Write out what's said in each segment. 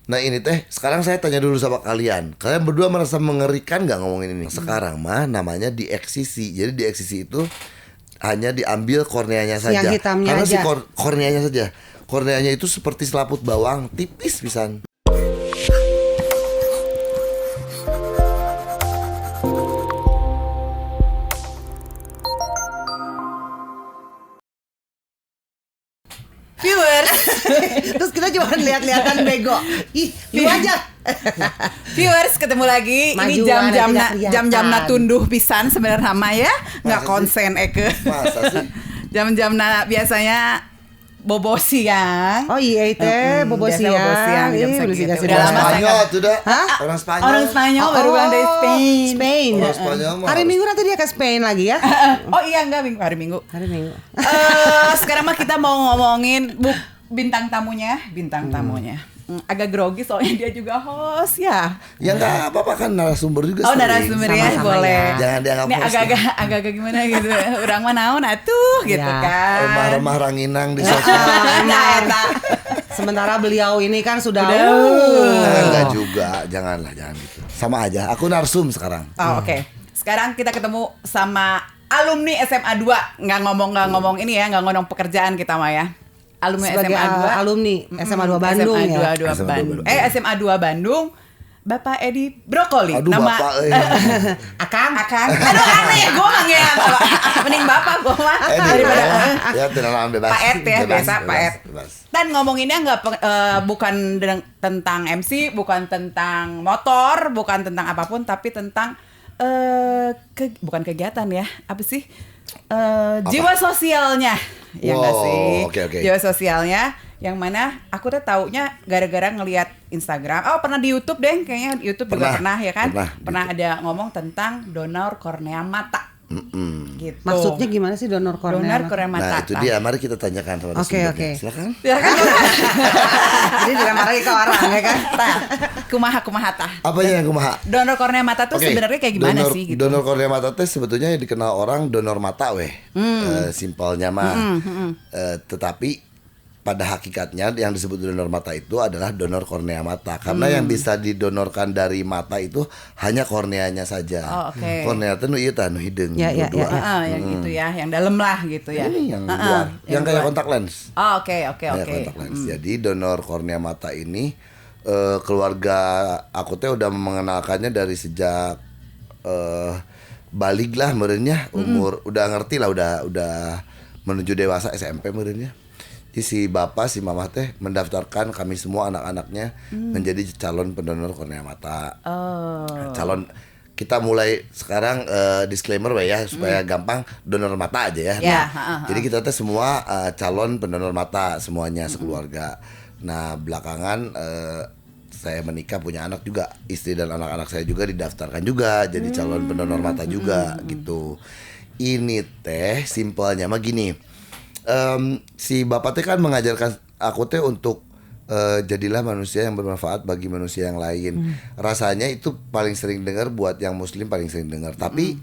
Nah ini teh, sekarang saya tanya dulu sama kalian. Kalian berdua merasa mengerikan gak ngomongin ini? Sekarang mah namanya dieksisi. Jadi dieksisi itu hanya diambil korneanya saja. Yang hitamnya Karena aja. korneanya saja. Korneanya itu seperti selaput bawang, tipis pisan. Viewers, Terus kita cuma lihat-lihatan bego. Ih, lu aja. viewers ketemu lagi. Ini Majuan, jam-jam tidak kelihatan. jam-jamna tunduh pisan sebenarnya nama ya. Nggak Masa konsen Eke. Masa sih? Jam-jamna biasanya bobo siang. Oh iya itu bobo biasa siang. bobo siang, jam Ih, segitu. bersih-bersih. Udah Orang lama saya Spanyol tuh dah. Hah? Orang Spanyol. Orang Spanyol baru pulang dari Spain. Spain. Orang Spanyol mah Hari harus- Minggu nanti dia ke Spain lagi ya. Oh iya enggak hari Minggu. Hari Minggu. Sekarang mah kita mau ngomongin bintang tamunya. Agak grogi soalnya dia juga host ya. Ya nggak apa-apa kan narasumber juga. Oh sering. narasumber ya Sama-sama boleh. ya. Jangan dianggap Ini host. agak-agak gimana gitu. Urang mah naon atuh gitu Ya. kan. Remah-remah ranginang di sosmed. Nah, eta. Sementara beliau ini kan sudah Enggak juga, jangan gitu. Sama aja, aku narsum sekarang. Oh, oke. Sekarang kita ketemu sama alumni SMA 2. Nggak ngomong ini ya, nggak ngomong pekerjaan kita mah ya. Alumni sebagai SMA 2. alumni SMA 2 Bandung SMA 2 ya. Bandung. Bandung. SMA 2 Bandung. Bapak Edi Brokoli. Aduh bapak Akang. Aduh aneh ya gue mah ya. Mending bapak gue mah daripada ya tenang bebas. Pak Ed ya, Bebas, biasa Pak Ed. bebas. Dan ngomonginnya bukan tentang MC, bukan tentang motor, bukan tentang apapun, tapi tentang bukan kegiatan ya, apa sih? Jiwa sosialnya, ya nggak Wow, sih? oke. Jiwa sosialnya, yang mana aku tuh taunya gara-gara ngelihat Instagram. Oh pernah di YouTube deh, kayaknya di YouTube juga pernah ya kan? Pernah Ada ngomong tentang donor kornea mata. Gitu. Maksudnya gimana sih donor kornea? Donor kornea mata. Nah itu dia, mari kita tanyakan sama Oke, narasumbernya. oke. Silakan. Ya kan? Jadi dilempar lagi ke orang ya kan? Tah, kumaha tah. Apanya yang kumaha? Donor kornea mata tuh Oke, sebenarnya kayak gimana donor, sih gitu? Donor kornea mata teh sebetulnya yang dikenal orang donor mata weh. Simpelnya mah. Tetapi pada hakikatnya yang disebut donor mata itu adalah donor kornea mata. Karena yang bisa didonorkan dari mata itu hanya korneanya saja. Oh, oke. Kornea itu nu ieu tah nu hideung. Ya, ya, nu dua. Yang gitu ya, yang dalam lah gitu ya. Ini yang luar, yang kayak kontak lens. Oh, oke. Kayak kontak lens. Jadi donor kornea mata ini keluarga aku teh udah mengenalkannya dari sejak balik lah merenya umur udah ngerti lah udah menuju dewasa SMP merenya. Jadi si bapak si mama teh mendaftarkan kami semua anak-anaknya menjadi calon pendonor kornea mata. Oh. Calon kita mulai sekarang disclaimer ya supaya gampang donor mata aja ya. Ya, Jadi kita teh semua calon pendonor mata semuanya sekeluarga. Nah belakangan saya menikah punya anak juga, istri dan anak-anak saya juga didaftarkan juga jadi calon pendonor mata juga gitu. Ini teh simpelnya mah gini. Si bapak teh kan mengajarkan aku teh untuk jadilah manusia yang bermanfaat bagi manusia yang lain. Rasanya itu paling sering dengar buat yang muslim paling sering dengar. Tapi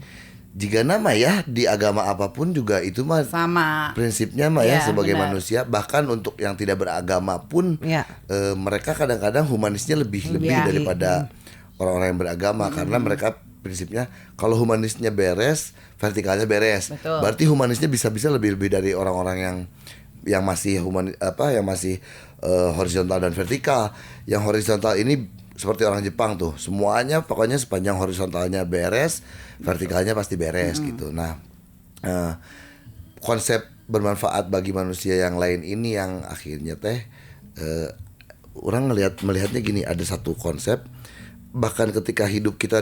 jika nama ya di agama apapun juga itu mah Sama. prinsipnya mah ya Ya, sebagai benar. manusia, bahkan untuk yang tidak beragama pun Ya. mereka kadang-kadang humanisnya lebih Ya. daripada orang-orang yang beragama karena mereka prinsipnya kalau humanisnya beres, vertikalnya beres. Betul. Berarti humanisnya bisa-bisa lebih dari orang-orang yang masih yang masih horizontal dan vertikal. Yang horizontal ini seperti orang Jepang tuh, semuanya pokoknya sepanjang horizontalnya beres, vertikalnya pasti beres gitu. Nah, konsep bermanfaat bagi manusia yang lain ini yang akhirnya teh orang melihatnya gini, ada satu konsep bahkan ketika hidup kita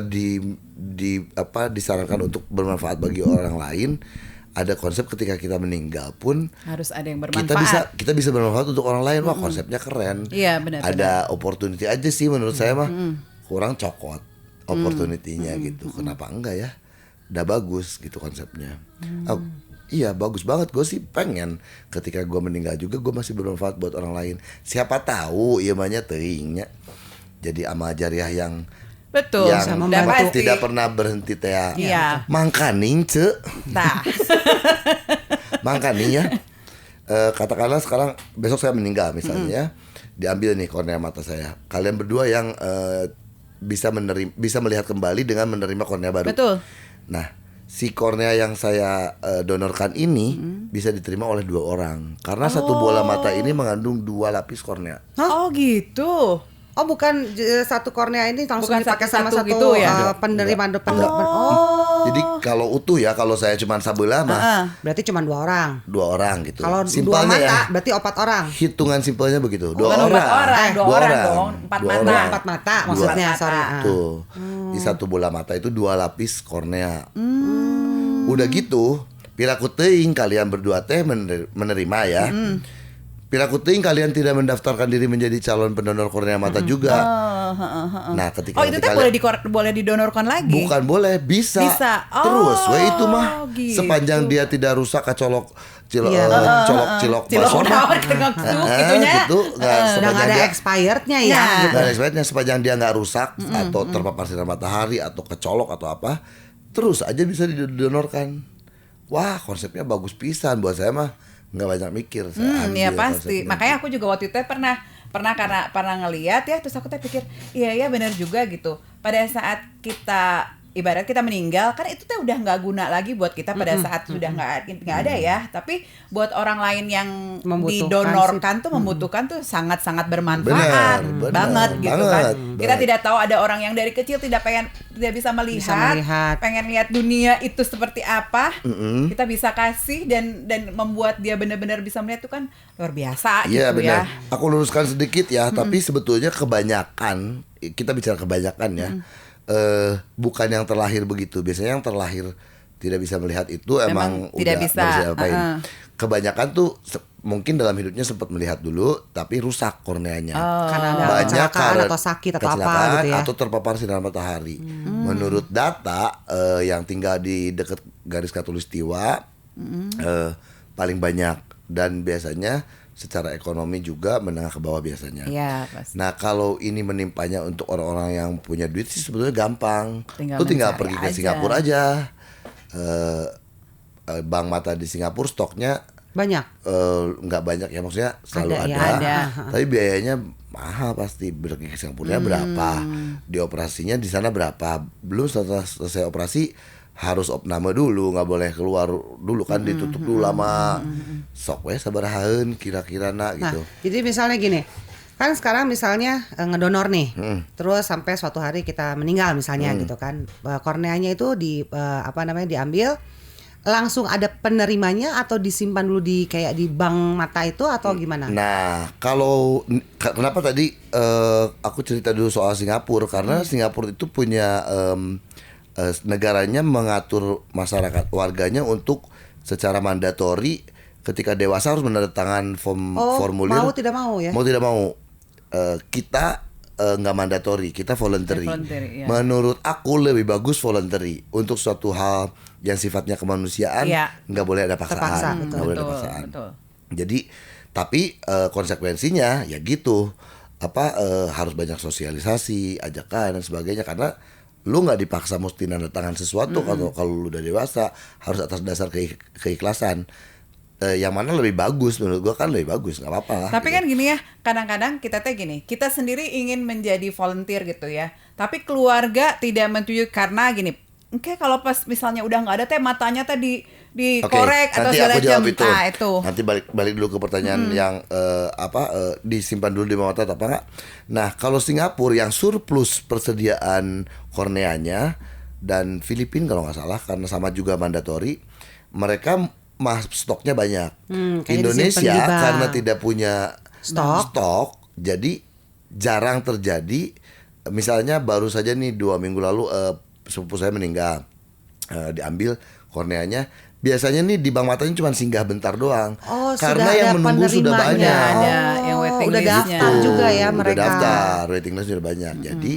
disarankan untuk bermanfaat bagi orang lain, ada konsep ketika kita meninggal pun Harus ada yang bermanfaat. kita bisa bermanfaat untuk orang lain. Wah, konsepnya keren. Iya, benar. Ada opportunity aja sih menurut saya mah. Kurang cokot opportunity-nya gitu. Kenapa enggak ya? Udah bagus gitu konsepnya. Iya bagus banget, gue sih pengen ketika gue meninggal juga gue masih bermanfaat buat orang lain. Siapa tahu ieu mah nya teuingnya jadi amal jariah yang Betul. yang Udah pasti. tidak pernah berhenti teh. Iya. Mangkaning ce. Tah. Mangkaning ya. Katakanlah sekarang besok saya meninggal misalnya ya. diambil nih kornea mata saya. Kalian berdua yang bisa melihat kembali dengan menerima kornea baru. Betul. Nah, si kornea yang saya donorkan ini bisa diterima oleh 2 orang karena satu bola mata ini mengandung 2 lapis kornea. Oh gitu. Oh bukan satu kornea ini langsung Bukan dipakai sama satu-satu satu gitu ya? penerima depan. Oh. Jadi kalau utuh ya, kalau saya cuma sabelah mah Berarti cuma 2 orang. 2 orang gitu. Kalau 2 Simpelnya mata ya. berarti 4 orang. Hitungan simpelnya begitu. 2 Bukan orang. 4 orang, 2 orang dong. 4 Dua mata. orang. 4 mata maksudnya, Dua mata. sorry. Tuh. Di satu bola mata itu 2 lapis kornea. Udah gitu, piraku teuing kalian berdua teh menerima ya. Piraku teuing kalian tidak mendaftarkan diri menjadi calon pendonor kornea mata juga. Nah, ketika Oh itu nanti teh boleh didonorkan lagi? bukan boleh, bisa. Bisa. Oh, Terus, itu mah gitu. sepanjang dia tidak rusak kecolok cilok Iya. cilok Cilok basona. tawar kena gitunya. Gitu, nggak Udah sepanjang nggak ada dia expirednya ya. Nah. Gitu. dan expirednya sepanjang dia nggak rusak atau terpapar sinar matahari atau kecolok atau apa, terus aja bisa didonorkan. Wah, konsepnya bagus pisan buat saya mah. Nggak banyak mikir. Saya Iya ambil pasti. konsepnya. Makanya aku juga waktu itu pernah ngeliat ya, terus aku teh pikir, iya benar juga gitu. Pada saat ibarat kita meninggal, kan itu teh udah nggak guna lagi buat kita pada saat sudah nggak ada ya. Tapi buat orang lain yang Membutuhkan didonorkan tuh membutuhkan tuh sangat-sangat bermanfaat Benar, banget gitu kan. banget. Kita tidak tahu ada orang yang dari kecil tidak bisa melihat, pengen lihat dunia itu seperti apa. Kita bisa kasih dan membuat dia benar-benar bisa melihat itu kan luar biasa Iya gitu benar. ya. Aku luruskan sedikit ya, tapi sebetulnya kebanyakan, kita bicara kebanyakan ya, bukan yang terlahir begitu. Biasanya yang terlahir tidak bisa melihat itu emang tidak udah bisa. nggak apain. Kebanyakan tuh mungkin dalam hidupnya sempat melihat dulu, tapi rusak korneanya. Karena ada kecelakaan atau sakit atau apa kecelakaan gitu ya. atau terpapar sinar matahari. Menurut data yang tinggal di dekat garis khatulistiwa, paling banyak, dan biasanya secara ekonomi juga menengah ke bawah biasanya. Iya, pasti. Nah, kalau ini menimpanya untuk orang-orang yang punya duit sih sebetulnya gampang. Lu tinggal mencari pergi ke aja. Singapura aja. Bank mata di Singapura stoknya Banyak. nggak banyak ya, maksudnya selalu Ada ada, ya, ada. tapi biayanya mahal pasti. Pergi ke Singapura berapa, dioperasinya di sana berapa, belum setelah selesai operasi harus opname dulu, nggak boleh keluar dulu kan, ditutup dulu lama. Sok we sabarahaeun kira-kira Nah, gitu. jadi misalnya gini, kan sekarang misalnya ngedonor nih, terus sampai suatu hari kita meninggal misalnya gitu kan, korneanya itu diambil, langsung ada penerimanya atau disimpan dulu di kayak di bank mata itu atau gimana? Nah, kalau kenapa tadi aku cerita dulu soal Singapura, karena Singapura itu punya negaranya mengatur masyarakat warganya untuk secara mandatori ketika dewasa harus menandatangani formulir. Mau tidak mau ya? Mau tidak mau, kita nggak mandatori, kita voluntary. Voluntary, ya. Menurut aku lebih bagus voluntary untuk suatu hal yang sifatnya kemanusiaan, Iya. nggak boleh ada Terpaksa, paksaan, nggak boleh ada betul, paksaan. betul. Jadi tapi konsekuensinya ya gitu, harus banyak sosialisasi, ajakan dan sebagainya, karena lu nggak dipaksa mesti nanda tangan sesuatu. Kalau lu udah dewasa harus atas dasar keikhlasan. Yang mana lebih bagus menurut gua, kan lebih bagus, nggak apa-apa lah. Tapi gitu. kan gini ya, kadang-kadang kita sendiri ingin menjadi volunteer gitu ya. Tapi keluarga tidak menyetujui karena gini. Oke, kalau pas misalnya udah nggak ada teh matanya teh dikorek atau nanti segala aku jawab macam. itu. Ah, itu. Nanti balik dulu ke pertanyaan yang disimpan dulu di mata atau apa enggak. Nah, kalau Singapura yang surplus persediaan korneanya, dan Filipina kalau nggak salah karena sama juga mandatori, mereka stoknya banyak. Kayaknya Indonesia disimpan di bank. karena tidak punya Stok. jadi jarang terjadi. Misalnya baru saja nih 2 minggu lalu sepupu saya meninggal, diambil korneanya. Biasanya nih di bank matanya cuma singgah bentar doang, Oh, karena sudah yang ada menunggu sudah penerimanya. banyak. Ada yang waiting udah listnya. daftar juga ya Udah mereka. daftar, waiting list sudah banyak. Jadi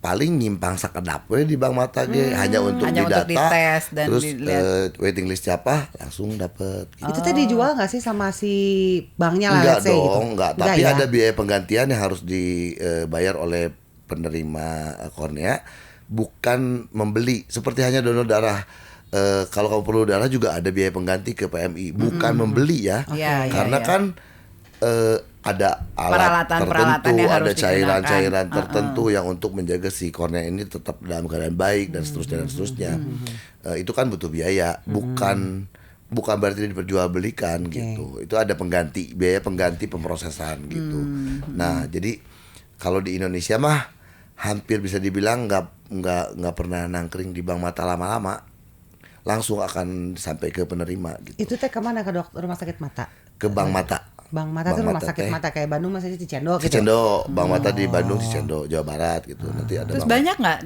paling nyimpang sakedap we di bank mata ge, hanya untuk Hanya untuk didata, dites dan terus dilihat. waiting list siapa langsung dapet. Gitu. Itu tadi dijual nggak sih sama si banknya lah, Enggak let's say, dong, gitu? enggak. Tapi ya? ada biaya penggantian yang harus dibayar oleh penerima kornea, bukan membeli. Seperti hanya donor darah. Kalau kamu perlu darah juga ada biaya pengganti ke PMI, bukan membeli ya. Iya, Karena iya. kan ada alat Peralatan-peralatan tertentu, yang harus ada cairan-cairan digunakan. tertentu yang untuk menjaga si kornea ini tetap dalam keadaan baik dan seterusnya. Itu kan butuh biaya, bukan berarti diperjualbelikan gitu. Itu ada biaya pengganti pemrosesan gitu. Nah, jadi kalau di Indonesia mah hampir bisa dibilang nggak pernah nangkring di bank mata lama-lama, langsung akan sampai ke penerima gitu. Itu teh kemana, ke dokter rumah sakit mata? Ke bank mata. Bank mata tuh rumah sakit mata kayak Bandung masih di Cicendo gitu. Cicendo, bank mata di Bandung, Cicendo, Jawa Barat gitu. Nanti ada Terus bank banyak nggak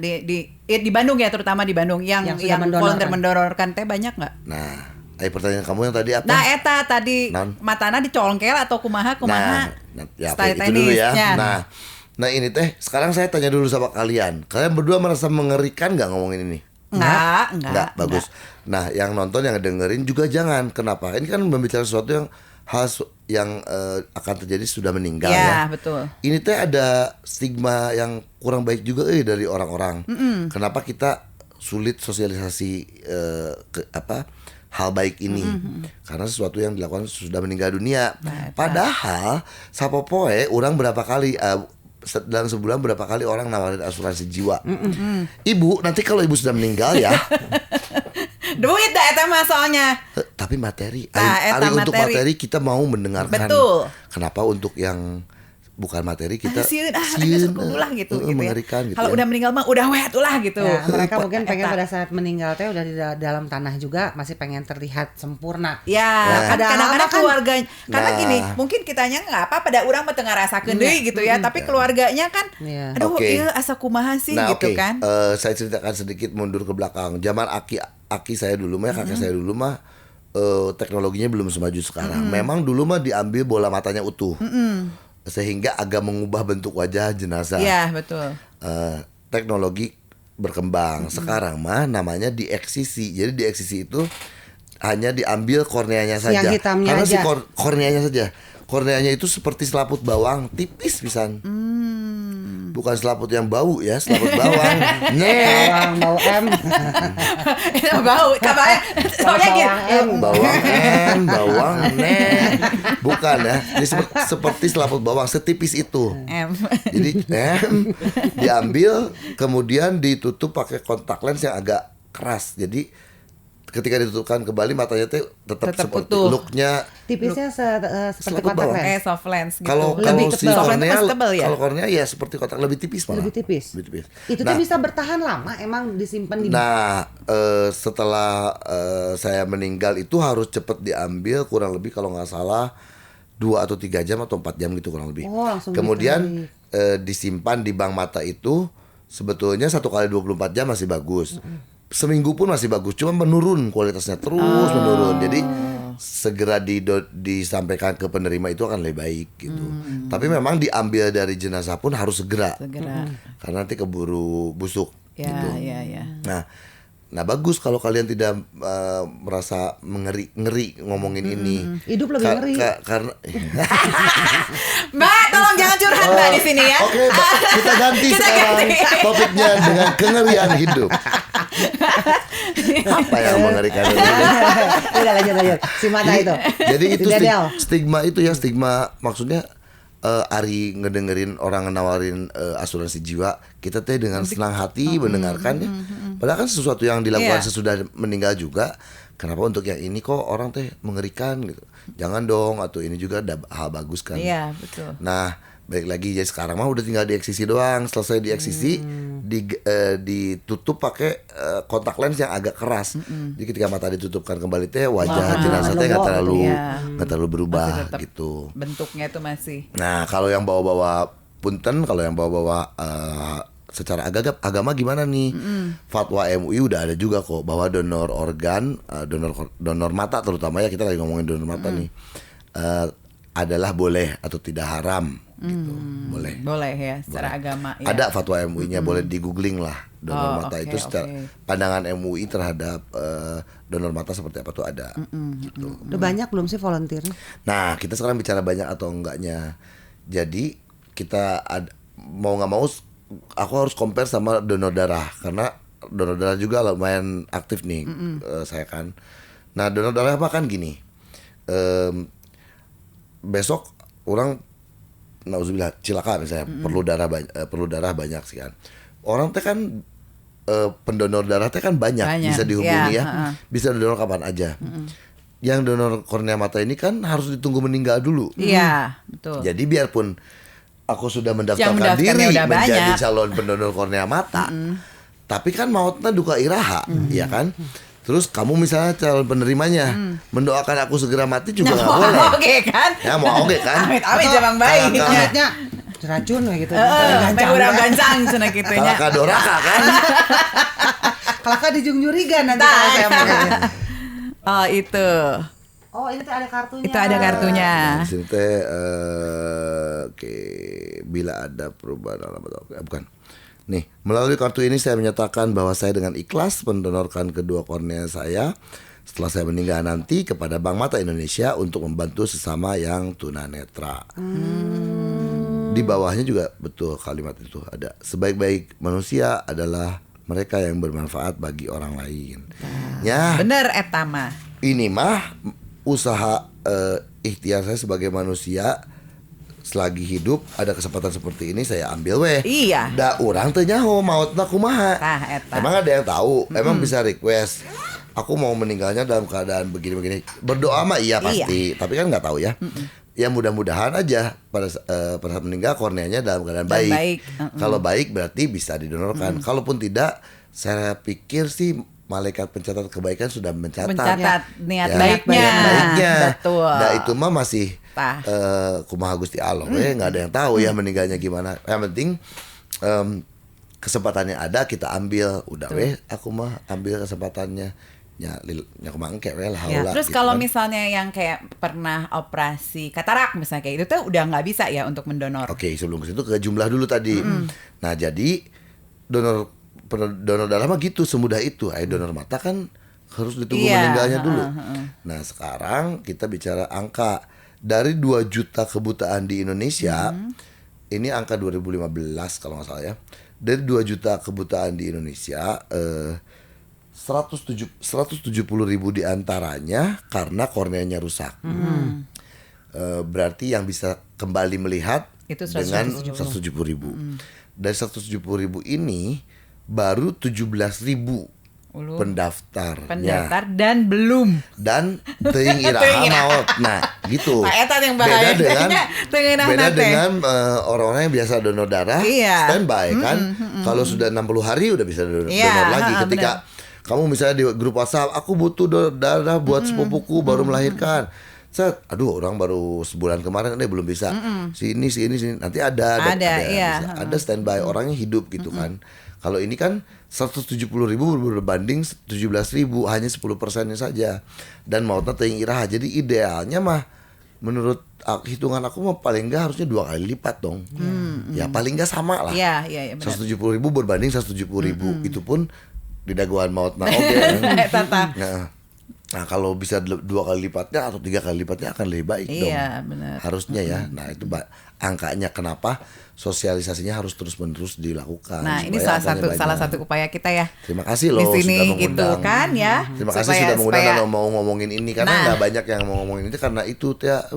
di Bandung ya, terutama di Bandung yang sudah mendonorkan. volunteer mendonorkan teh banyak nggak? Nah, pertanyaan kamu yang tadi apa? Nah, eta tadi Non. matana dicolongkel atau kumaha? Ya, Style oke, itu dulu ya. tenisnya. Nah ini teh, sekarang saya tanya dulu sama kalian. Kalian berdua merasa mengerikan nggak ngomongin ini? Enggak. Bagus. Nah, yang nonton, yang dengerin juga jangan. Kenapa? Ini kan membicarakan sesuatu yang akan terjadi sudah meninggal ya. Betul. Ini teh ada stigma yang kurang baik juga dari orang-orang. Kenapa kita sulit sosialisasi hal baik ini? Karena sesuatu yang dilakukan sudah meninggal dunia. Padahal sapopoe orang berapa kali dalam sebulan berapa kali orang nawarin asuransi jiwa. Ibu, nanti kalau ibu sudah meninggal ya. Duit dah eta mah soalnya. Tapi materi, Eta untuk materi kita mau mendengarkan. Betul. Kenapa untuk yang bukan materi kita Sieun lah gitu mengerikan ya. gitu. Kalau ya. udah meninggal mah udah wet ulah gitu. Ya, mereka mungkin pengen Eta. pada saat meninggal teh udah di dalam tanah juga masih pengen terlihat sempurna. Ya, kan Padahal kadang-kadang kan- keluarga karena Nah. gini, mungkin kitanya nggak apa pada urang mah teu ngarasakeun deui gitu ya, tapi keluarganya kan Iya. aduh Oke. ieu asa kumaha sih Nah, gitu oke. kan. Saya ceritakan sedikit mundur ke belakang. Zaman aki saya dulu mah, kakek saya dulu mah teknologinya belum semaju sekarang. Memang dulu mah diambil bola matanya utuh. Sehingga agak mengubah bentuk wajah jenazah. Iya, betul. Teknologi berkembang. Sekarang mah namanya dieksisi. Jadi dieksisi itu hanya diambil korneanya saja. Yang hitamnya Karena si aja. korneanya saja. Korneanya itu seperti selaput bawang, tipis pisan. Bukan selaput yang bau ya, selaput bawang. Bawang bau M. Itu bau, kabarnya soalnya gitu. Bawang bukan ya. Jadi seperti selaput bawang, setipis itu. Jadi diambil kemudian ditutup pakai kontak lens yang agak keras. Jadi ketika ditutupkan kembali matanya teh tetap Tetap seperti utuh. looknya. Tipisnya seperti Selaput kontak bawang. lens. Soft lens gitu. Kalau Lebih si tebal. Soft lens kornea, pasti tebal ya? kalau kornea ya seperti kotak, lebih tipis malah. Lebih tipis. Lebih tipis. Itu tuh bisa bertahan lama emang disimpan di Nah, setelah saya meninggal itu harus cepat diambil, kurang lebih kalau nggak salah 2 atau 3 jam atau 4 jam gitu kurang lebih. Oh, langsung Kemudian disimpan di bank mata itu sebetulnya 1 kali 24 jam masih bagus. Seminggu pun masih bagus, cuma menurun kualitasnya terus menurun. Jadi segera disampaikan ke penerima itu akan lebih baik gitu. Tapi memang diambil dari jenazah pun harus segera. Karena nanti keburu busuk Ya, gitu. ya. Nah bagus kalau kalian tidak merasa ngeri ngomongin ini. Hidup lebih ngeri. Karena Mbak, tolong jangan curhat Mbak di sini ya. Oke, Mbak, kita ganti sekarang topiknya dengan kengerian hidup. Apa yang mengerikan ini? Udah lanjut. Si mata itu. Jadi itu Si Dedel. stigma itu ya, stigma maksudnya Ari ngedengerin orang nawarin asuransi jiwa, kita teh dengan senang hati mendengarkannya. Padahal kan sesuatu yang dilakukan Iya. sesudah meninggal juga. Kenapa untuk yang ini kok orang teh mengerikan gitu? Jangan dong, atau ini juga ada hal bagus kan. Iya, betul. Nah, balik lagi ya sekarang mah udah tinggal dieksisi doang. Selesai dieksisi, ditutup pakai kontak lens yang agak keras. Jadi ketika mata ditutupkan kembali teh wajah jenazah teh nggak terlalu Iya. nggak terlalu berubah Masih tetap gitu. Bentuknya itu masih. Nah, kalau yang bawa-bawa punten, kalau yang bawa-bawa secara agama gimana nih? Fatwa MUI udah ada juga kok bahwa donor organ, donor mata terutama ya, kita lagi ngomongin donor mata nih, adalah boleh atau tidak haram gitu. Boleh. Boleh ya secara agama ya. Ada fatwa MUI-nya, boleh di googling lah donor mata oke, itu secara pandangan MUI terhadap donor mata seperti apa tuh ada. Gitu. Udah banyak belum sih volunteer? Nah, kita sekarang bicara banyak atau enggaknya. Jadi kita mau nggak mau, aku harus compare sama donor darah karena donor darah juga lumayan aktif nih saya kan. Nah, donor darah apa kan gini. Besok orang nauzubillah cilaka misalnya perlu darah banyak sih kan. Orang teh kan pendonor darah teh kan banyak bisa dihubungi ya. Bisa donor kapan aja. Yang donor kornea mata ini kan harus ditunggu meninggal dulu. Iya, betul. Jadi biarpun aku sudah mendaftarkan diri menjadi calon pendonor kornea mata, tapi kan mautna duka iraha, ya kan? Terus kamu misalnya calon penerimanya mendoakan aku segera mati juga nggak boleh. Oke kan? Ya mau oke kan? Amit jamang baik. Amitnya racun kayak gitu. Urang gancang cenah kitu nya. Kalaka doraka kan? Kalaka dijung jurigan nanti kalau saya mau. Oh itu. Oh ini tuh ada kartunya. Itu ada kartunya. Di sini teh oke, bila ada perubahan alamat bukan. Nih, melalui kartu ini saya menyatakan bahwa saya dengan ikhlas mendonorkan kedua kornea saya setelah saya meninggal nanti kepada Bank Mata Indonesia untuk membantu sesama yang tunanetra. Di bawahnya juga betul kalimat itu ada. Sebaik-baik manusia adalah mereka yang bermanfaat bagi orang lain. Ya. Bener eta mah. Ini mah usaha ikhtiar saya sebagai manusia. Selagi hidup ada kesempatan seperti ini saya ambil weh. Iya. Da urang teu nyaho mautna kumaha. Eta. Emang ada yang tahu, emang bisa request. Aku mau meninggalnya dalam keadaan begini-begini. Berdoa mah iya pasti, tapi kan nggak tahu ya. Ya mudah-mudahan aja pada saat meninggal korneanya dalam keadaan baik. Kalau baik berarti bisa didonorkan. Kalaupun tidak, saya pikir sih malaikat pencatat kebaikan sudah mencatat niat ya, baiknya. Betul. Nah itu mah masih kumaha Gusti Allah, nggak ada yang tahu ya meninggalnya gimana. Yang penting kesempatannya ada kita ambil. Udah weh, aku mah ambil kesempatannya. Ya kumaha engke we lah. Terus gitu kalau kan. misalnya yang kayak pernah operasi katarak misalnya kayak itu tuh udah nggak bisa ya untuk mendonor. Oke, sebelum ke situ ke jumlah dulu tadi. Nah jadi donor darah mah gitu semudah itu. Donor mata kan harus ditunggu meninggalnya dulu. Nah sekarang kita bicara angka dari 2 juta kebutaan di Indonesia. Ini angka 2015 kalau nggak salah ya. Dari 2 juta kebutaan di Indonesia 170.000 diantaranya karena korneanya rusak. Berarti yang bisa kembali melihat itu dengan 170.000. Dari 170.000 ini baru 17.000 pendaftar dan belum teuing iraha maot. Nah, gitu. Beda dengan orang-orang yang biasa donor darah standby kan. Kalau sudah 60 hari udah bisa donor lagi. Ketika kamu misalnya di grup WhatsApp, aku butuh darah buat sepupuku baru melahirkan. Aduh orang baru sebulan kemarin belum bisa. Sini nanti ada standby orangnya hidup gitu kan. Kalau ini kan 170.000 berbanding 17.000 hanya 10%-nya saja. Dan mautna teuing iraha. Jadi idealnya mah menurut hitungan aku mah paling enggak harusnya 2 kali lipat dong. Ya paling enggak sama lah. 170.000 berbanding 170.000 itu pun di daguan mautna Nah kalau bisa 2 kali lipatnya atau 3 kali lipatnya akan lebih baik dong. Bener. Harusnya ya. Nah itu angkanya kenapa sosialisasinya harus terus-menerus dilakukan. Nah ini salah satu upaya kita ya. Terima kasih loh di sini sudah mengundang. gitu kan ya. Terima kasih sudah mengundang dan mau ngomongin ini karena nggak banyak yang mau ngomongin itu karena itu ya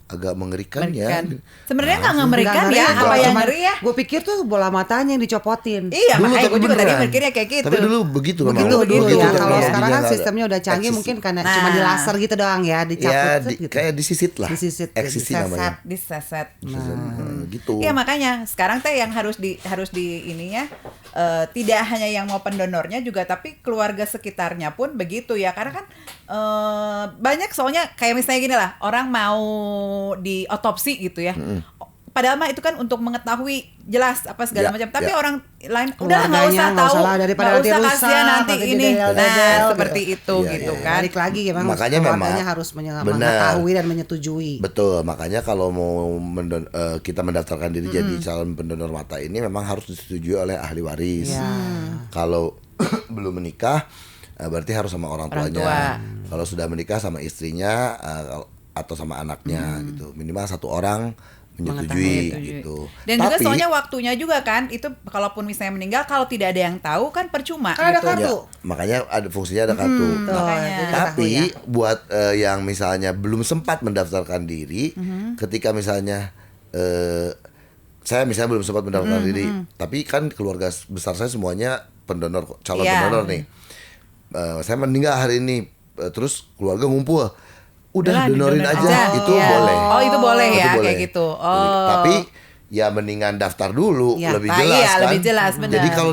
agak mengerikan ya. Sebenarnya nggak mengerikan ya, apa yang ngeri ya? Gue pikir tuh bola matanya yang dicopotin. Iya, makanya gue juga tadi mikirnya kayak gitu. Tapi dulu begitu dulu ya. Kalau sekarang kan sistemnya udah canggih mungkin karena cuma di laser gitu doang ya, dicaput gitu. Kayak disisit lah. Eksisi namanya. Diseset. Gitu. Iya makanya sekarang teh yang harus di ininya tidak hanya yang mau pendonornya juga tapi keluarga sekitarnya pun begitu ya karena kan banyak soalnya kayak misalnya gini lah orang mau di otopsi gitu ya. Padahal mah itu kan untuk mengetahui jelas apa segala macam. Tapi orang lain udah nggak usah tahu, nggak usah kasihan nanti ini. Seperti itu gitu kan. Balik lagi ya, makanya memang harus mengetahui dan menyetujui. Betul, makanya kalau mau kita mendaftarkan diri jadi calon pendonor mata ini memang harus disetujui oleh ahli waris. Kalau belum menikah berarti harus sama orang tuanya. Kalau sudah menikah sama istrinya atau sama anaknya gitu. Minimal 1 orang menyetujui gitu. Dan juga soalnya waktunya juga kan itu kalaupun misalnya meninggal kalau tidak ada yang tahu kan percuma kan gitu. Ada kartu. Ya, makanya ada fungsinya ada kartu. Tapi buat yang misalnya belum sempat mendaftarkan diri, ketika misalnya saya misalnya belum sempat mendaftarkan diri, tapi kan keluarga besar saya semuanya calon Iya. pendonor nih. Saya meninggal hari ini, terus keluarga ngumpul, udah donorin aja, itu Iya. boleh. Oh, itu boleh Itu ya, boleh. kayak gitu. Oh. Tapi ya mendingan daftar dulu, Iya. lebih Ah, jelas iya, kan. lebih jelas, benar. Jadi kalau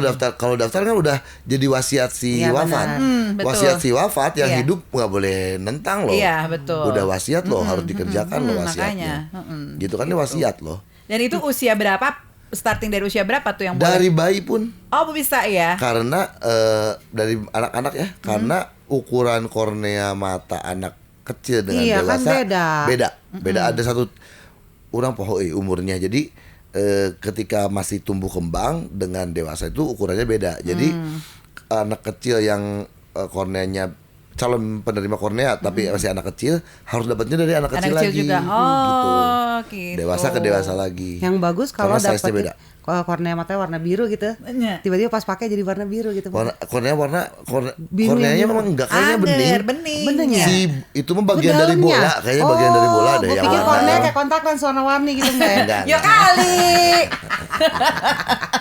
daftar kan udah jadi wasiat si Iya, wafat. benar. Betul. Wasiat si wafat yang Iya. hidup nggak boleh nentang loh. Iya, betul. Udah wasiat loh, harus dikerjakan loh wasiatnya. Makanya. Gitu kan ini wasiat loh. Dan itu usia berapa? Starting dari usia berapa tuh yang boleh? Dari bayi pun, Oh, bisa ya. karena dari anak-anak ya, karena ukuran kornea mata anak kecil dengan Iya, kan dewasa beda. beda. Ada satu orang umurnya. Jadi ketika masih tumbuh kembang dengan dewasa itu ukurannya beda. Jadi anak kecil yang korneanya calon penerima kornea tapi masih anak kecil harus dapatnya dari anak kecil lagi. Juga. Gitu. Oh, gitu. Dewasa ke dewasa lagi. Yang bagus kalau Karena size-nya dapet kornea matanya warna biru gitu. Iya. Tiba-tiba pas pakai jadi warna biru gitu. Biru korneanya yang memang enggak kayaknya bening. bening. Bening ya? Itu mah bagian dari Dalamnya. bola, kayaknya bagian dari bola ada Gue yang pikir warna. kornea kayak kontak lens warna-warni gitu enggak ya? Enggak, Ya kali.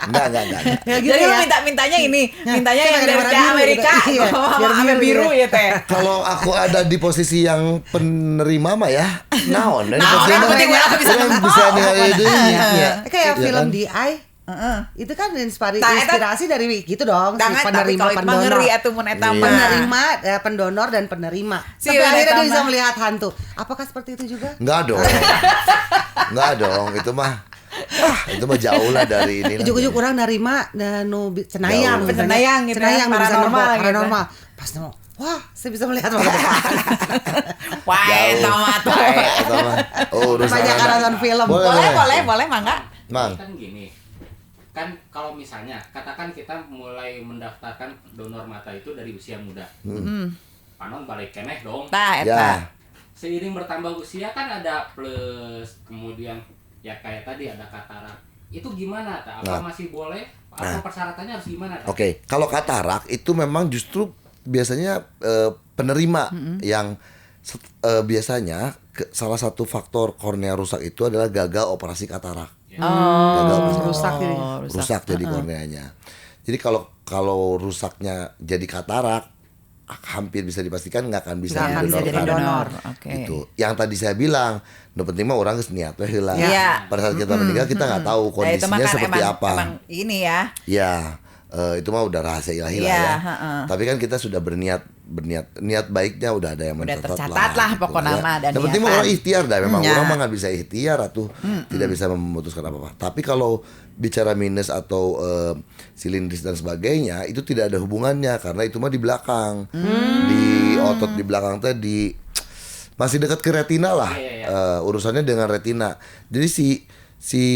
enggak. Ya gitu Jadi lu ya. mintanya ini, mintanya Saya yang pakai dari warna biru Amerika gitu. Iya, sama biar sama biru biru ya. ya teh. Kalau aku ada di posisi yang penerima mah ya, naon. Naon, yang penting orang bisa nempel. bisa ningali deui ya. Kayak Iya film kan? The Eye. Itu kan Tah, eta- inspirasi dari gitu dong si Tapi penerima kalau itu mah pendonor. ngeri atuh mun eta Iya. mah. Penerima, pendonor dan penerima. Si Sampai akhirnya eta dia bisa mah. melihat hantu. Apakah seperti itu juga? Enggak dong. Enggak dong, itu mah jauh lah dari ini. lah. Ujuk-ujuk orang nerima dan cenayang, Jauh. Cenayang gitu ya, cenayang bisa paranormal nempel, gitu. paranormal. Pas nemu, wah, saya bisa melihat masa depan. Wah, eta mah teh. Eta mah. Oh, urusan Kebanyakan anak. nonton film. Boleh mangga. Mang. Kan gini, kan kalau misalnya katakan kita mulai mendaftarkan donor mata itu dari usia muda, panon balik keneh dong. Tah eta. Ya. Seiring bertambah usia kan ada plus, kemudian ya kayak tadi ada katarak. Itu gimana ta? Apa Nah. masih boleh? Atau persyaratannya harus gimana ta? Oke, kalau katarak itu memang justru biasanya penerima yang biasanya salah satu faktor kornea rusak itu adalah gagal operasi katarak. Gagal operasi rusak jadi. rusak jadi korneanya. Jadi kalau rusaknya jadi katarak hampir bisa dipastikan nggak akan bisa Nggak akan bisa didonorkan. jadi donor. Oke. Gitu. Yang tadi saya bilang, no penting mah orang geus niat we heula. Iya. Pada saat kita meninggal kita nggak tahu Nah, itu kondisinya mah kan seperti apa. emang ini ya. Ya, itu mah udah rahasia ilahi lah Iya, ya. heeh. Tapi kan kita sudah niat baiknya udah ada yang Udah mencatat tercatat lah gitu, pokoknya ya. mah, dan Yang penting mah niatan. orang ikhtiar dah, memang Ya. orang mah nggak bisa ikhtiar atau tidak bisa memutuskan apa-apa. Tapi kalau bicara minus atau silindris dan sebagainya itu tidak ada hubungannya karena itu mah di belakang, di otot di belakang tadi masih dekat ke retina lah. Urusannya dengan retina. Jadi si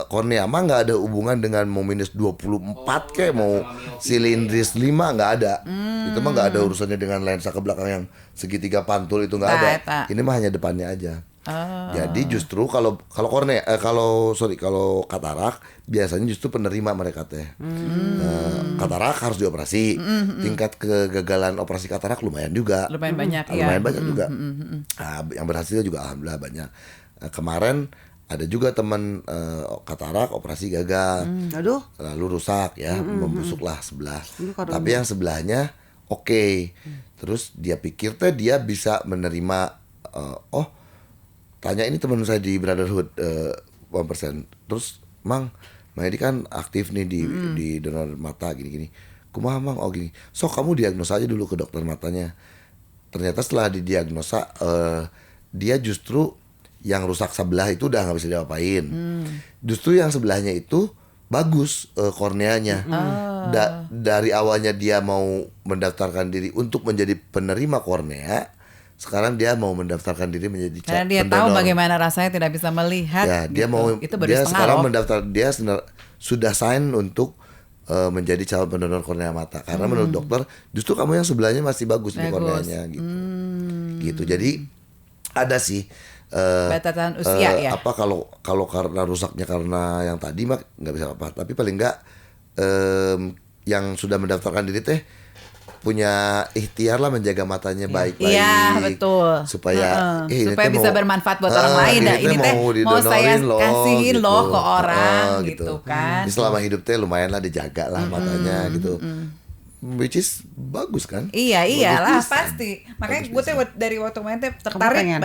kornea mah nggak ada hubungan dengan mau minus 24 kayak mau silindris 5 nggak ada. Itu mah nggak ada urusannya dengan lensa ke belakang yang segitiga pantul itu nggak Nah, ada. eta. Ini mah hanya depannya aja. Jadi justru kalau kornea kalau katarak biasanya justru penerima mereka teh. Katarak harus dioperasi. Tingkat kegagalan operasi katarak lumayan juga. Lumayan banyak ya. Lumayan banyak juga. Nah, yang berhasil juga alhamdulillah banyak. Kemarin ada juga teman katarak operasi gagal. Aduh, Lalu rusak ya, membusuklah sebelah. Aduh, Tapi yang sebelahnya oke. Terus dia pikir teh dia bisa menerima tanya ini teman saya di Brotherhood 1%. Terus, Mang ini kan aktif nih di donor mata gini-gini. Kumaha Mang? Oh gini. So kamu diagnosa aja dulu ke dokter matanya. Ternyata setelah didiagnosa dia justru yang rusak sebelah itu udah nggak bisa diapain. Justru yang sebelahnya itu bagus korneanya. Dari awalnya dia mau mendaftarkan diri untuk menjadi penerima kornea, sekarang dia mau mendaftarkan diri menjadi Karena dia tahu bagaimana rasanya tidak bisa melihat. Ya, dia gitu. mau Itu baru dia setengah sekarang loh. mendaftar sudah sign untuk menjadi calon pendonor kornea mata karena menurut dokter justru kamu yang sebelahnya masih bagus nih korneanya gitu. Gitu. Jadi ada sih batasan usia ya. apa kalau karena rusaknya karena yang tadi mah nggak bisa apa, tapi paling nggak yang sudah mendaftarkan diri teh punya ikhtiar lah menjaga matanya baik-baik. Iya, betul. Supaya ini supaya teh bisa mau- bermanfaat buat orang lain. Nah, ini teh mau saya didonorin loh, kasihin gitu. loh ke orang gitu. gitu kan. Jadi selama hidup teh lumayan lah dijaga lah matanya gitu. Which is bagus kan? Iya iyalah Bagus pisan. pasti. Makanya Bagus gue tuh pisan. dari waktu main teh tertarik pengen?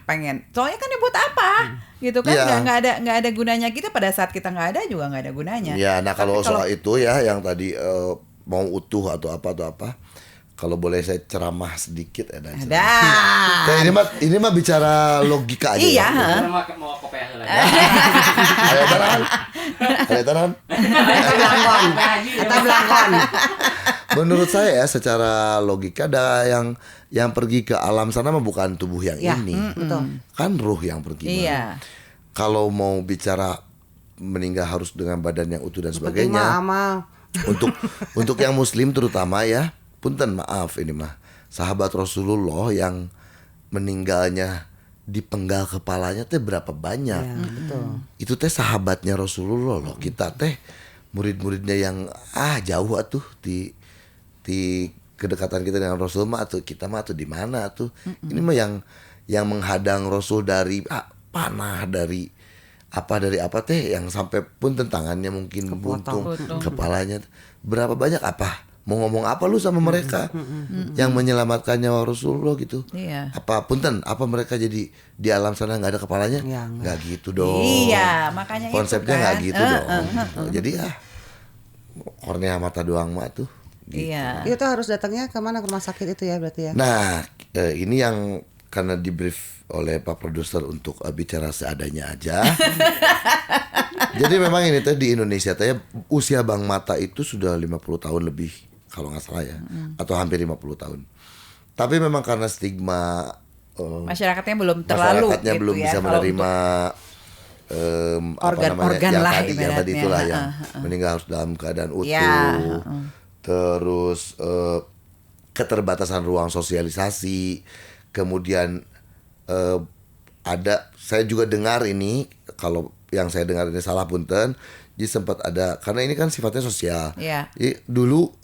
pengen. Soalnya kan ya buat apa? Gitu kan Iya. nggak ada gunanya kita pada saat kita nggak ada juga nggak ada gunanya. Ya, nah Tapi kalau soal itu ya yang tadi mau utuh atau apa, kalau boleh saya ceramah sedikit ya. ada. Teh, ini mah bicara logika aja. Iya, ya. ha. Mau kopiah lagi. Ada tanan. Ada tanan. Eta belangkon. Eta belangkon. Menurut saya ya secara logika ada yang pergi ke alam sana mah bukan tubuh yang Ya, ini. betul. Kan ruh yang pergi. Iya. Kalau mau bicara meninggal harus dengan badan yang utuh dan Penting sebagainya. mah amal. Untuk yang muslim terutama ya, punten maaf ini mah sahabat Rasulullah yang meninggalnya dipenggal kepalanya teh berapa banyak. Ya, betul. Itu teh sahabatnya Rasulullah loh. Kita teh murid-muridnya yang jauh atuh di kedekatan kita dengan Rasul mah atuh kita mah atuh di mana atuh. Ini mah yang menghadang Rasul dari panah dari apa teh yang sampai pun tangannya mungkin buntung kepalanya berapa banyak apa mau ngomong apa lu sama mereka yang menyelamatkan nyawa Rasulullah gitu. Iya. Apa punten apa mereka jadi di alam sana nggak ada kepalanya? Ya, Nggak gitu dong. Iya, makanya konsepnya itu kan. nggak gitu dong. Jadi kornea mata doang mah tuh. Gitu. Iya. Itu harus datangnya ke mana, ke rumah sakit itu ya berarti ya. Nah ini yang karena di brief oleh Pak Produser untuk bicara seadanya aja. Jadi memang ini teh di Indonesia teh usia bank mata itu sudah 50 tahun lebih kalau nggak salah ya, atau hampir 50 tahun. Tapi memang karena stigma Masyarakatnya belum terlalu masyarakatnya gitu belum ya, bisa kalau menerima organ-organ yang lah tadi ibaratnya. itulah yang meninggal harus dalam keadaan utuh. Ya, Terus keterbatasan ruang sosialisasi, kemudian ada saya juga dengar ini kalau yang saya dengar ini salah punten, jadi sempat ada karena ini kan sifatnya sosial. Iya. Jadi dulu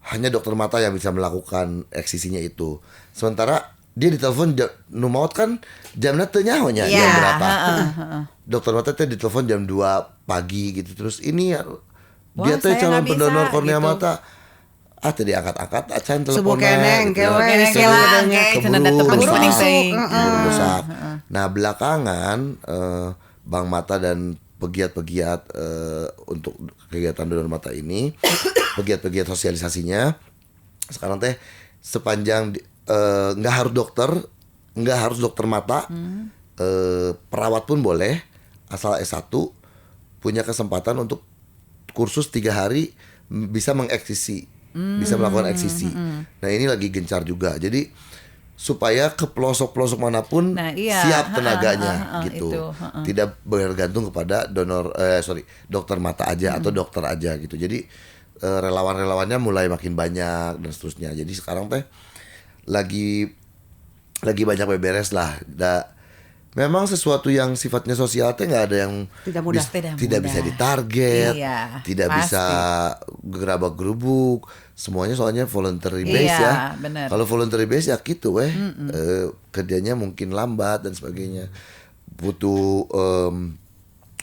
hanya dokter mata yang bisa melakukan eksisinya itu. Sementara dia ditelepon nu maot kan jamnya teu nyahonya Iya, jam berapa. heeh. Dokter mata teh ditelepon jam 2 pagi gitu. Terus ini ya Wah, dia teh saya calon nggak bisa, pendonor kornea gitu. mata. Teh diangkat-angkat acan Subuh teleponnya. keneng, gitu. kewe, Kelang, cenah datang pening-pening teuing. Keburu rusak. Nah belakangan Bank Mata dan pegiat-pegiat untuk kegiatan donor mata ini, pegiat-pegiat sosialisasinya sekarang teh sepanjang nggak harus dokter mata, perawat pun boleh asal S1 punya kesempatan untuk kursus 3 hari bisa mengeksisi, bisa melakukan eksisi. Nah ini lagi gencar juga. Jadi supaya ke pelosok-pelosok manapun Nah, iya. siap tenaganya gitu. Itu, Tidak bergantung kepada dokter mata aja atau dokter aja gitu. Jadi relawan-relawannya mulai makin banyak dan seterusnya. Jadi sekarang teh lagi banyak beberes lah. Memang sesuatu yang sifatnya sosial teh nggak ada yang Tidak mudah. tidak bisa ditarget, Iya, tidak pasti. bisa gerabak gerubuk, semuanya soalnya voluntary base Iya, ya. bener. Kalau voluntary base ya gitu kerjanya mungkin lambat dan sebagainya, butuh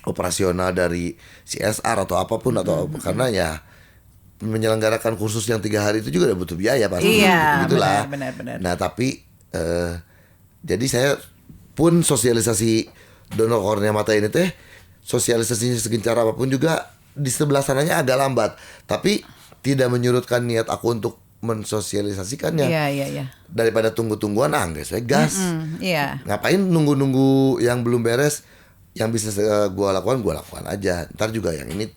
operasional dari CSR atau apapun atau karena ya menyelenggarakan kursus yang 3 hari itu juga udah butuh biaya pasti. Iya, Begitulah. benar. Nah tapi jadi saya pun sosialisasi donor kornea mata ini teh sosialisasinya segencar apapun juga di sebelah sananya agak lambat, tapi tidak menyurutkan niat aku untuk mensosialisasikannya. Iya. Daripada tunggu-tungguan guys, gas. Iya. Ngapain nunggu-nunggu yang belum beres, yang bisa gua lakukan aja. Ntar juga yang ini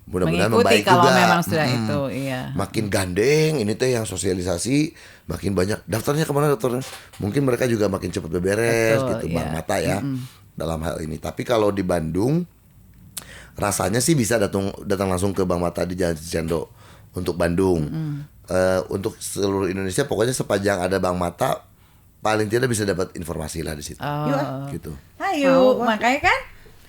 mudah-mudahan Mengikuti membaik kalau juga. memang sudah itu, iya. Makin gandeng ini teh yang sosialisasi, makin banyak daftarnya kemana dokternya. Mungkin mereka juga makin cepat beberes Betul, gitu iya. Bang Mata ya dalam hal ini. Tapi kalau di Bandung rasanya sih bisa datang langsung ke Bang Mata di Jalan Cicendo untuk Bandung. Untuk seluruh Indonesia pokoknya sepanjang ada Bang Mata paling tidak bisa dapat informasi lah di situ. Oh. Gitu. Ayo, makanya kan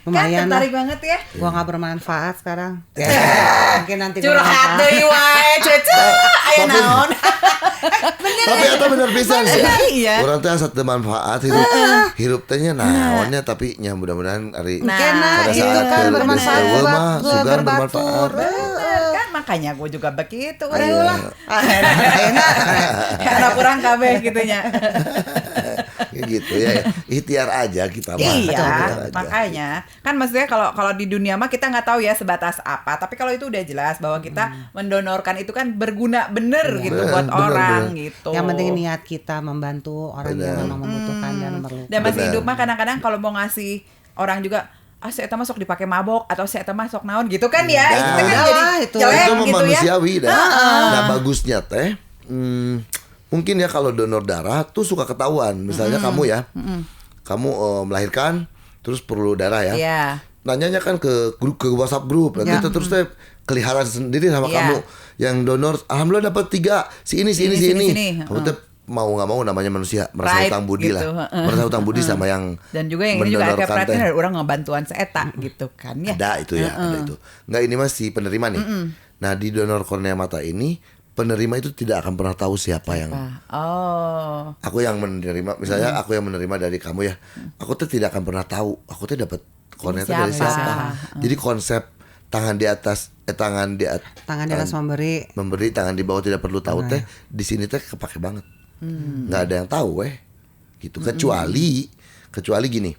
Lumayan lah. tertarik banget ya. Gua nggak bermanfaat sekarang. Mungkin nanti gua Curhat bermanfaat. deui wae, Cece. Aya naon? Tapi eta bener pisan sih. Iya. Urang teh asa teu manfaat hirup teh nya naonnya tapi nya mudah-mudahan ari Kena pada itu saat kan ke- bermanfaat eueuh buat mah gua sugan berbatur. bermanfaat. Bener kan makanya gue juga begitu Ayo. udah enak anak kurang kabeh gitunya. Ya gitu ya. Ikhtiar aja kita mah. Ikhtiar Iya, aja. makanya kan maksudnya kalau di dunia mah kita nggak tahu ya sebatas apa. Tapi kalau itu udah jelas bahwa kita mendonorkan itu kan berguna bener gitu buat Bener, orang bener. gitu. Yang penting niat kita membantu orang yang Benar. memang membutuhkan dan memerlukan. Dan masih Bener. hidup mah kadang-kadang kalau mau ngasih orang juga saya masuk dipakai mabok atau saya masuk naon gitu kan ya. Nah, Itu kan udah jadi lah, itu. jelek Itu gitu ya. manusiawi dah. Nah bagusnya teh mungkin ya kalau donor darah tuh suka ketahuan. Misalnya kamu ya, kamu melahirkan terus perlu darah ya. Iya. Nanyanya kan ke grup, ke WhatsApp grup, nanti Ya. itu terus teh kelihatan sendiri sama Iya. kamu yang donor. Alhamdulillah dapat 3 si ini. Sini. Kamu teh mau nggak mau namanya manusia merasa Right, hutang budi gitu. lah, merasa hutang budi sama yang Dan juga yang ini juga ada mendonorkan teh. perhatian dari orang ngebantuan seeta gitu kan ya. Ada itu ya, ada itu. Nggak ini masih penerima nih. Nah di donor kornea mata ini penerima itu tidak akan pernah tahu siapa yang Oh. aku yang menerima. Misalnya aku yang menerima dari kamu ya, aku tuh tidak akan pernah tahu. Aku tuh dapat kornea itu dari Siapa? siapa. Jadi konsep tangan di atas, tangan di atas, Tangan di atas memberi. tangan di bawah tidak perlu tahu teh. Di sini teh kepake banget. Nggak ada yang tahu gitu. Kecuali gini.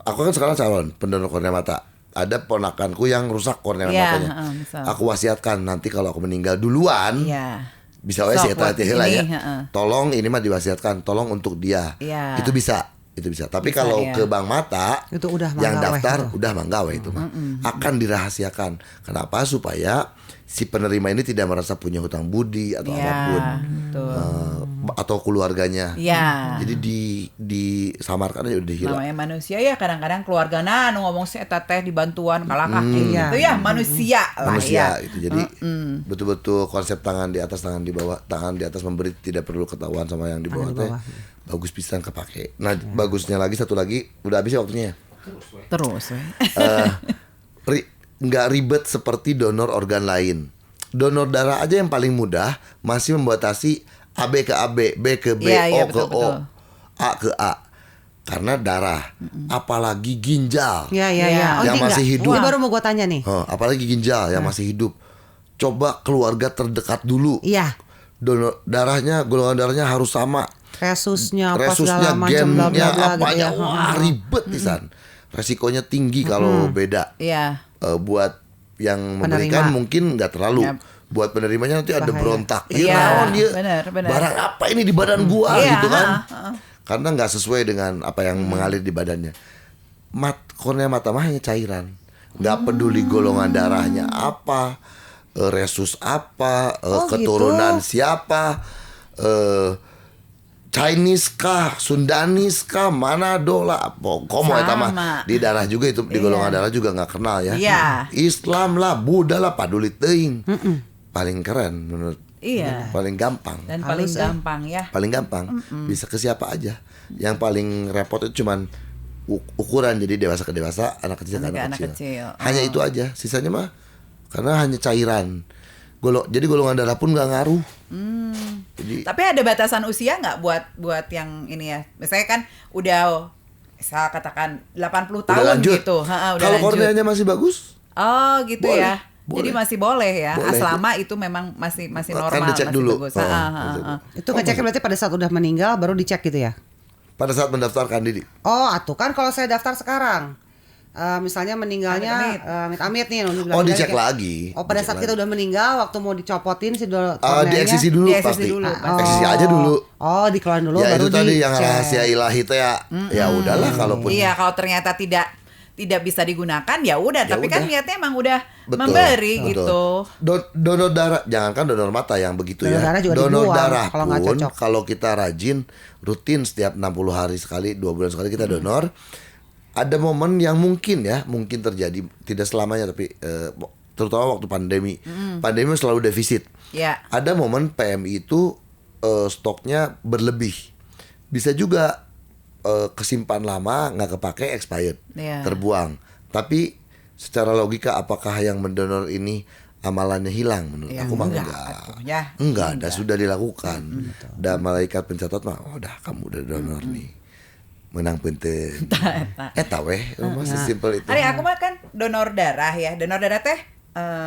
Aku kan sekarang calon pendonor kornea mata. Ada ponakanku yang rusak kornea Iya, matanya. misal. Aku wasiatkan nanti kalau aku meninggal duluan, Iya. bisa wae Sok sih eta buat teh lah ya. ini, heeh. Tolong ini mah diwasiatkan, tolong untuk dia. Iya. Itu bisa. Tapi Bisa, kalau iya. ke bank mata Itu udah yang mangga weh, daftar itu. udah mangga weh itu mah. Akan dirahasiakan. Kenapa? Supaya si penerima ini tidak merasa punya hutang budi atau Iya, apapun. betul. Atau keluarganya. Iya. Jadi disamarkan aja udah hilang. Namanya manusia ya kadang-kadang keluarga anu ngomong si eta teh dibantuan kalah kaki Iya. gitu ya manusia lah Manusia ya. gitu. Jadi betul-betul konsep tangan di atas, tangan di bawah, tangan di atas memberi tidak perlu ketahuan sama yang di bawah teh. Bagus pisan kepake. Nah, bagusnya lagi satu lagi udah habis ya waktunya. Terus we. Nggak ribet seperti donor organ lain. Donor darah aja yang paling mudah masih membatasi AB ke AB, B ke B, Iya, O betul, ke O, betul. A ke A. Karena darah, apalagi ginjal. Ya. Iya. Yang ini masih enggak. hidup. Ini baru mau gua tanya nih. Apalagi ginjal yang masih hidup. Coba keluarga terdekat dulu. Iya. Donor darahnya, golongan darahnya harus sama. Resusnya apa Resusnya, segala macam bla bla gennya, bla gitu apanya, ya. wah ribet pisan. Resikonya tinggi kalau beda. Iya. Buat yang memberikan Penerima. mungkin nggak terlalu. Yap. Buat penerimanya nanti ada Bahaya. berontak. Iya, naon dia? benar. Barang apa ini di badan gua Iya, gitu kan? heeh. Karena nggak sesuai dengan apa yang mengalir di badannya. Kornea mata mah hanya cairan. Nggak peduli golongan darahnya apa, resus apa, keturunan siapa, Chinese kah, Sundanis kah, Manado lah, komo eta mah Sama. di darah juga itu di golongan darah juga nggak kenal ya. Iya. Islam lah, Buddha lah, paduli teuing. Paling keren menurut. Iya. Paling gampang. Dan paling Halus, gampang ya. Paling gampang bisa ke siapa aja. Yang paling repot itu cuman ukuran, jadi dewasa ke dewasa, anak kecil ke Anak anak kecil. kecil. Hanya itu aja. Sisanya mah karena hanya cairan. Jadi golongan darah pun nggak ngaruh. Jadi Tapi ada batasan usia nggak buat yang ini ya? Misalnya kan udah saya katakan 80 tahun udah lanjut. gitu. Udah Kalau lanjut. korneanya masih bagus, Oh gitu Boleh, ya. boleh. Jadi masih boleh ya. Boleh. Selama itu memang masih Kan normal, dicek masih dulu. bagus. Itu ngeceknya berarti pada saat udah meninggal baru dicek gitu ya? pada saat mendaftarkan diri. Oh, atuh kan kalau saya daftar sekarang. Misalnya meninggalnya amit-amit nih Oh, dicek lagi. Oh, pada Dicek saat lagi. kita udah meninggal waktu mau dicopotin si Di korneanya. eksisi dulu Di eksisi pasti. dulu, Eksisi aja dulu. Oh, dikeluarin dulu Ya baru itu tadi yang dicek. rahasia ilahi itu ya. Ya udahlah kalaupun. Iya, kalau ternyata tidak bisa digunakan ya udah, Ya tapi kan udah. niatnya emang udah Betul, memberi betul. gitu. Donor darah, jangankan donor mata yang begitu Donor ya. darah juga Donor dibuang darah kalau nggak pun cocok. kalau kita rajin rutin setiap 60 hari sekali, 2 bulan sekali kita donor. Ada momen yang mungkin terjadi, tidak selamanya tapi terutama waktu pandemi. Pandemi selalu defisit. Ya. Ada momen PMI itu stoknya berlebih. Bisa juga kesimpan lama, nggak kepake, expired, Iya. terbuang. Tapi secara logika apakah yang mendonor ini amalannya hilang? Menurut Ya, aku mah enggak, enggak. atuh, ya. Enggak, dah sudah dilakukan. Dan malaikat pencatat mah, oh dah kamu udah donor nih. Menang punten. Eta weh, mah sesimpel itu. Ari aku mah kan donor darah ya. Donor darah teh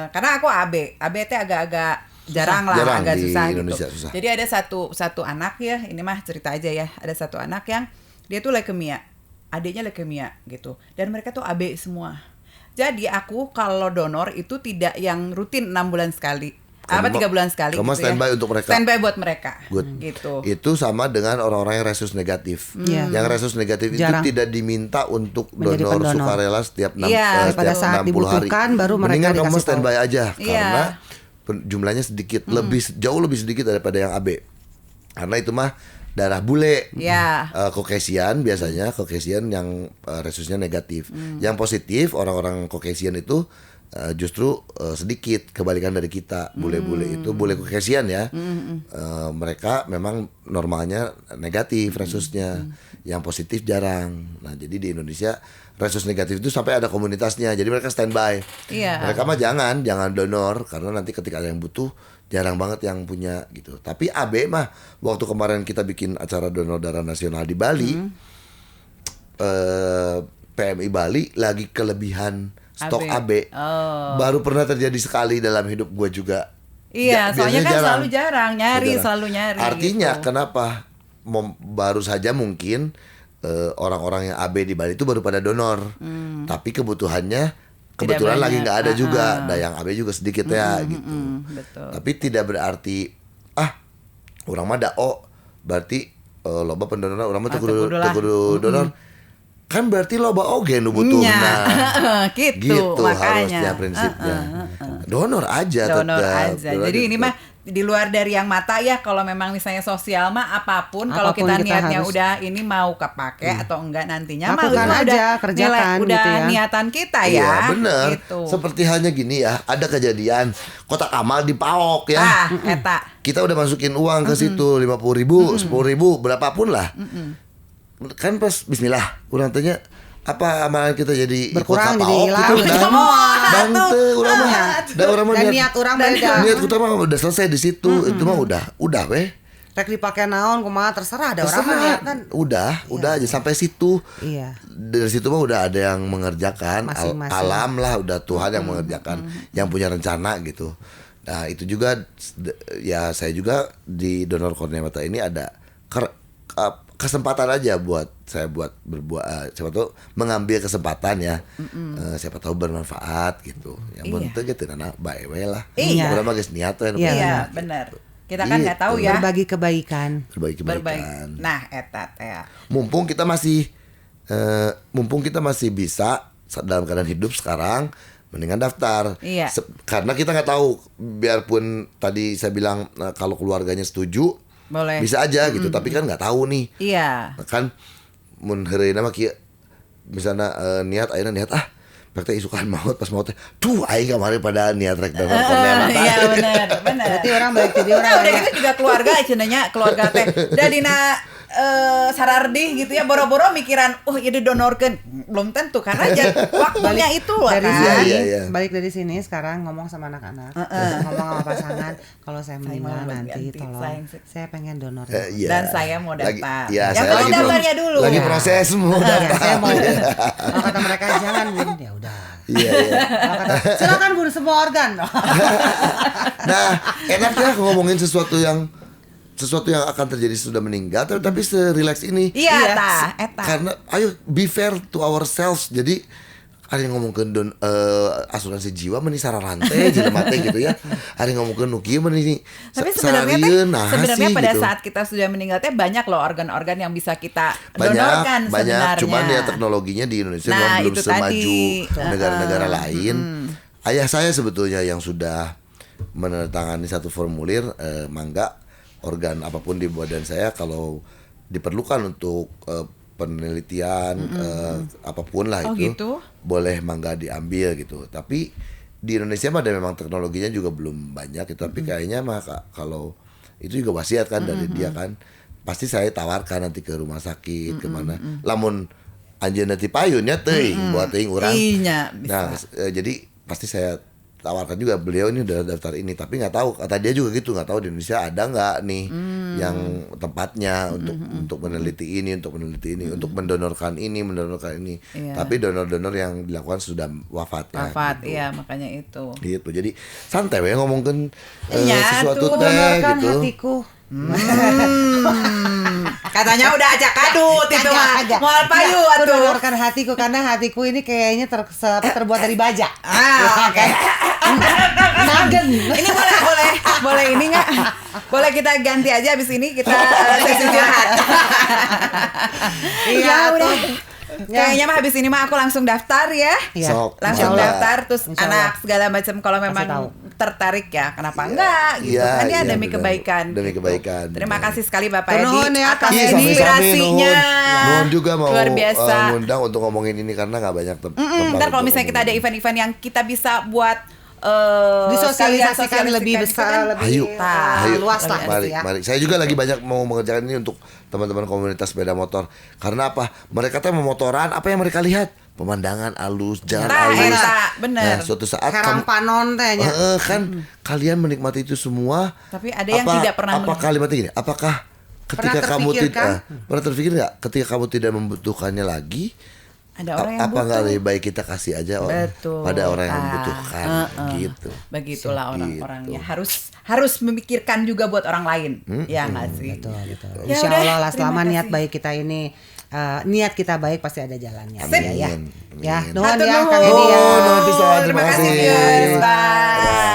karena aku AB. AB teh agak-agak jarang lah, Jarang agak di susah Indonesia, gitu. susah. Jadi ada satu anak ya, ini mah cerita aja ya. Ada satu anak yang dia tuh leukemia. Adiknya leukemia gitu. Dan mereka tuh AB semua. Jadi aku kalau donor itu tidak yang rutin 6 bulan sekali. Kamu 3 bulan sekali kamu gitu standby ya. untuk mereka. Standby buat mereka. Good. Gitu. Itu sama dengan orang-orang yang resus negatif. Iya. Yang resus negatif Jarang. itu tidak diminta untuk Menjadi donor pendonor. sukarela setiap Iya, pada saat 60 hari. dibutuhkan baru mereka Mendingan kamu dikasih standby aja Iya. karena jumlahnya sedikit, jauh lebih sedikit daripada yang AB. Karena itu mah darah bule. Iya. Caucasian biasanya Caucasian yang resusnya negatif. Yang positif orang-orang Caucasian itu justru sedikit kebalikan dari kita. Bule-bule itu bule Caucasian ya. Mereka memang normalnya negatif resusnya. Yang positif jarang. Nah, jadi di Indonesia resus negatif itu sampai ada komunitasnya. Jadi mereka standby. Iya. Mereka mah jangan donor karena nanti ketika ada yang butuh jarang banget yang punya gitu. Tapi AB mah waktu kemarin kita bikin acara donor darah nasional di Bali, PMI Bali lagi kelebihan stok AB. Oh. Baru pernah terjadi sekali dalam hidup gue juga. Iya, soalnya Biasanya kan selalu jarang nyari, Jarang. selalu nyari. Artinya gitu. kenapa baru saja mungkin orang-orang yang AB di Bali itu baru pada donor, tapi kebutuhannya kebetulan lagi banyak. nggak ada juga. Nah, yang AB juga sedikit ya gitu. Betul. Tapi tidak berarti orang mah dao berarti loba pendonor orang mah teu teu kudu lah. kudu donor. Kan berarti loba oge nu butuh. Nya. Nah, gitu, makanya. harusnya prinsipnya. Donor aja Donor tetap. aja. Jadi ini mah di luar dari yang mata ya, kalau memang misalnya sosial mah apapun kalau Apapun kita kita niatnya harus- udah ini mau kepake atau enggak nantinya mah Lakukan itu aja, udah kerjakan udah gitu ya. niatan kita Iya ya. bener. Gitu. Seperti halnya gini ya, ada kejadian kotak amal di PAOK ya. Eta. Kita udah masukin uang ke situ 50.000, 10.000, berapapun lah. Kan pas Bismillah, orang tanya apa amalan kita jadi Berkurang, ikut jadi PAOK hilang. gitu dan Semua. teu urang mah. Da urang mah Dan niat orang beda. niat kita mah udah selesai di situ. Itu mah udah weh. Rek dipakai naon kumaha terserah ada orang mah Terserah. niat kan. Udah aja sampai situ. Iya. Dari situ mah udah ada yang mengerjakan. Masing-masing. Alam lah, udah Tuhan yang mengerjakan, yang punya rencana gitu. Nah itu juga ya saya juga di donor kornea mata ini ada kesempatan aja buat saya berbuat siapa tahu mengambil kesempatan ya. Siapa tahu bermanfaat gitu. Yang Iya. penting gitu nana bae we lah. Iya. Urang mah geus niat we. Iya, Iya, benar. Kita kan nggak Gitu. tahu ya. Berbagi kebaikan. Berbagi kebaikan. Nah, eta teh. Mumpung kita masih bisa dalam keadaan hidup sekarang, mendingan daftar. Iya. Karena kita nggak tahu, biarpun tadi saya bilang kalau keluarganya setuju, Boleh. bisa aja gitu. Tapi kan nggak tahu nih, Iya. kan mun heureuna mah kieu misalnya niat ayeuna niat teh isukan maut pas maut teh tuh aing kemarin pada niat rek donor kornea mata. Iya benar. Berarti orang balik jadi orang Nah, udah ya. gitu juga keluarga cenanya keluarga teh. Da dina sarardi gitu ya boro-boro mikiran ieu didonorkeun. Belum tentu karena waktunya itu lah Dari kan. sini, Iya. balik dari sini sekarang ngomong sama anak-anak, ngomong sama pasangan, kalau saya meninggal mau nanti berganti, tolong saya pengen donor. Iya. Dan saya mau daftar. Iya, Yang saya penting lagi daftarnya dulu. Lagi Ya. proses mau Ya, daftar. saya mau. Kalau kata mereka jangan, Bun, ya udah. Iya. Kalau kata, silakan Bun semua organ. Nah, enaknya ngomongin sesuatu yang akan terjadi sudah meninggal, tapi serileks ini. Iya, eta. Karena ayo be fair to ourselves. Jadi ada yang ngomongkeun asuransi jiwa meni sararante jelema teh gitu ya. Ada yang ngomongkeun nu kieu meni Tapi sebenarnya sararieun, nah sebenarnya sih, pada gitu. saat kita sudah meninggal teh banyak loh organ-organ yang bisa kita banyak donorkan sebenarnya. cuman ya teknologinya di Indonesia Nah, memang belum itu semaju tadi. negara-negara lain. Ayah saya sebetulnya yang sudah menandatangani satu formulir, mangga organ apapun di badan saya kalau diperlukan untuk penelitian apapun lah Oh, itu gitu? boleh mangga diambil gitu. Tapi di Indonesia mah ada memang teknologinya juga belum banyak gitu. Tapi kayaknya mah kalau itu juga wasiat kan dari dia kan. pasti saya tawarkan nanti ke rumah sakit kemana. Lamun anjeunna ti payun ya teuing buat teuing urang. Iya, Nah, jadi pasti saya tawarkan juga, beliau ini udah daftar ini, tapi nggak tahu, kata dia juga gitu, nggak tahu di Indonesia ada nggak nih yang tempatnya untuk meneliti ini, untuk mendonorkan ini. Iya. Tapi donor-donor yang dilakukan sudah wafat ya. Wafat, iya makanya itu. Gitu. Jadi santai we ngomongin Iya, sesuatu tuh, teh Donorkan gitu. hatiku. Katanya udah acak kadut itu mah. Kagak. Moal payu Aku atuh. donorkan hatiku karena hatiku ini kayaknya terbuat dari baja. Ah, oke. Nagen. Ini boleh ini nggak? Boleh kita ganti aja abis ini kita sesi curhat. Iya, Ya udah. tuh. Kayaknya mah habis ini mah aku langsung daftar ya. Iya. Sok, Langsung Insya Allah. daftar terus Insya Allah. anak segala macam kalau memang tahu. tertarik ya kenapa enggak gitu Iya, kan ya iya, demi benar. kebaikan. Demi gitu. kebaikan, Terima benar. kasih sekali Bapak Nuhun Edi ya, atas Kak Ih, Edi. inspirasinya. Nuhun juga mau Luar biasa. ngundang untuk ngomongin ini karena nggak banyak tempat. Ntar kalau misalnya kita ada event-event yang kita bisa buat Disosialisasikan lebih gitu besar, kan. lebih Ayo, luas lah mari, gitu ya. mari. Saya juga lagi banyak mau mengerjakan ini untuk teman-teman komunitas sepeda motor. Karena apa? Mereka tuh memotoran, apa yang mereka lihat? Pemandangan halus, jalan Nah, halus. eta, bener. Nah, suatu saat Herang panon teh nya. kan kalian menikmati itu semua. Tapi ada yang tidak pernah Apa kalimatnya gini? Apakah ketika Pernah kamu terpikirkan? pernah terpikir nggak? Ketika kamu tidak membutuhkannya lagi, Ada orang yang apa nggak butuh. lebih baik kita kasih aja Betul. pada orang yang Ah, membutuhkan gitu. Begitulah Gitu. orang-orangnya harus memikirkan juga buat orang lain. Ya nggak sih? Betul, betul. Ya Insya udah, Allah lah selama terima niat kasih. baik kita ini niat kita baik pasti ada jalannya. Amin. Ya, ya. Amin. Nuhun Hatur ya nuhun. Kang Edi ya. Oh, nuhun pisan, Terima kasih kasih. guys. Bye.